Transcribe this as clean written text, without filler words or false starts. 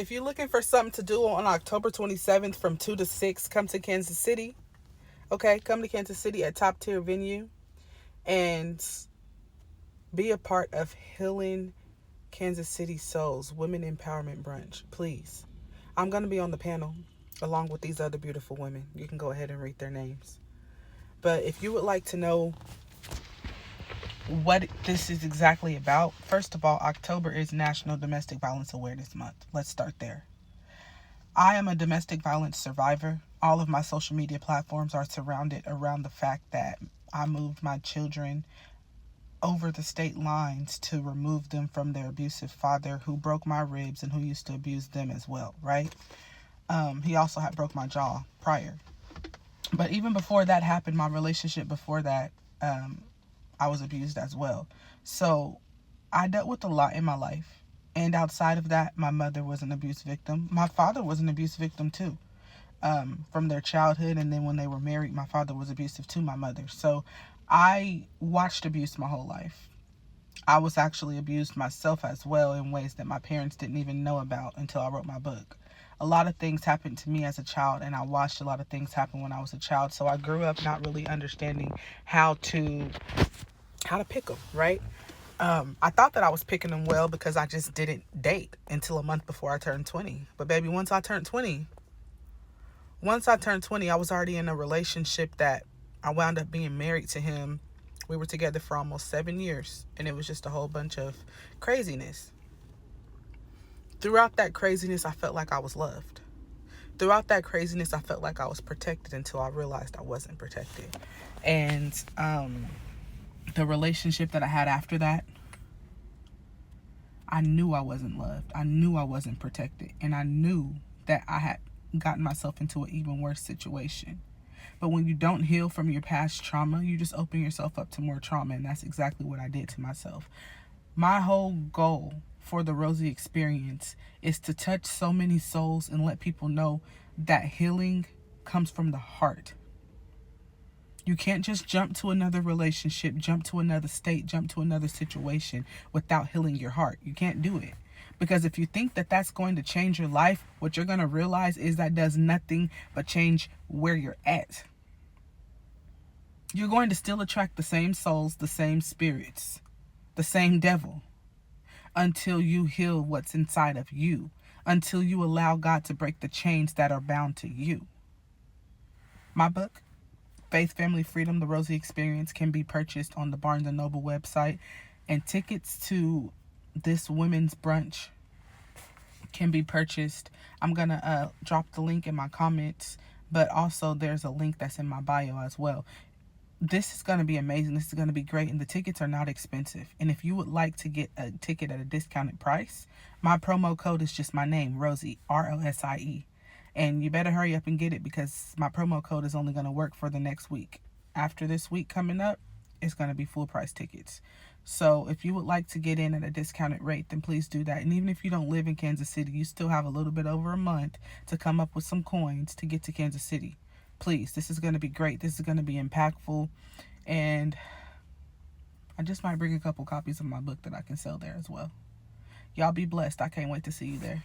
If you're looking for something to do on October 27th from 2 to 6, come to Kansas City. Okay, come to Kansas City at top tier venue and be a part of Healing Kansas City Souls Women Empowerment Brunch, please. I'm going to be on the panel along with these other beautiful women. You can go ahead and read their names. But if you would like to know what this is exactly about, first of all, October is National Domestic Violence Awareness Month. Let's start there. I am a domestic violence survivor. All of my social media platforms are surrounded around the fact that I moved my children over the state lines to remove them from their abusive father, who broke my ribs and who used to abuse them as well, right? He also had broke my jaw prior. But even before that happened, my relationship before that, I was abused as well. So I dealt with a lot in my life. And outside of that, my mother was an abuse victim. My father was an abuse victim too. From their childhood, and then when they were married, my father was abusive to my mother. So I watched abuse my whole life. I was actually abused myself as well in ways that my parents didn't even know about until I wrote my book. A lot of things happened to me as a child, and I watched a lot of things happen when I was a child. So I grew up not really understanding how to pick them, right? I thought that I was picking them well because I just didn't date until a month before I turned 20. But baby, once I turned 20, I was already in a relationship that I wound up being married to him. We were together for almost 7 years, and it was just a whole bunch of craziness. Throughout that craziness, I felt like I was loved. Throughout that craziness, I felt like I was protected until I realized I wasn't protected. And the relationship that I had after that, I knew I wasn't loved. I knew I wasn't protected. And I knew that I had gotten myself into an even worse situation. But when you don't heal from your past trauma, you just open yourself up to more trauma. And that's exactly what I did to myself. My whole goal for the Rosie experience is to touch so many souls and let people know that healing comes from the heart. You can't just jump to another relationship, jump to another state, jump to another situation without healing your heart. You can't do it. Because if you think that that's going to change your life, what you're going to realize is that does nothing but change where you're at. You're going to still attract the same souls, the same spirits, the same devil, until you heal what's inside of you, until you allow God to break the chains that are bound to you. My book, Faith, Family, Freedom, The Rosie Experience, can be purchased on the Barnes & Noble website. And tickets to this women's brunch can be purchased. I'm going to drop the link in my comments, but also there's a link that's in my bio as well. This is going to be amazing. This is going to be great. And the tickets are not expensive. And if you would like to get a ticket at a discounted price, my promo code is just my name, Rosie, Rosie. And you better hurry up and get it because my promo code is only going to work for the next week. After this week coming up, it's going to be full price tickets. So if you would like to get in at a discounted rate, then please do that. And even if you don't live in Kansas City, you still have a little bit over a month to come up with some coins to get to Kansas City. Please, this is going to be great. This is going to be impactful. And I just might bring a couple copies of my book that I can sell there as well. Y'all be blessed. I can't wait to see you there.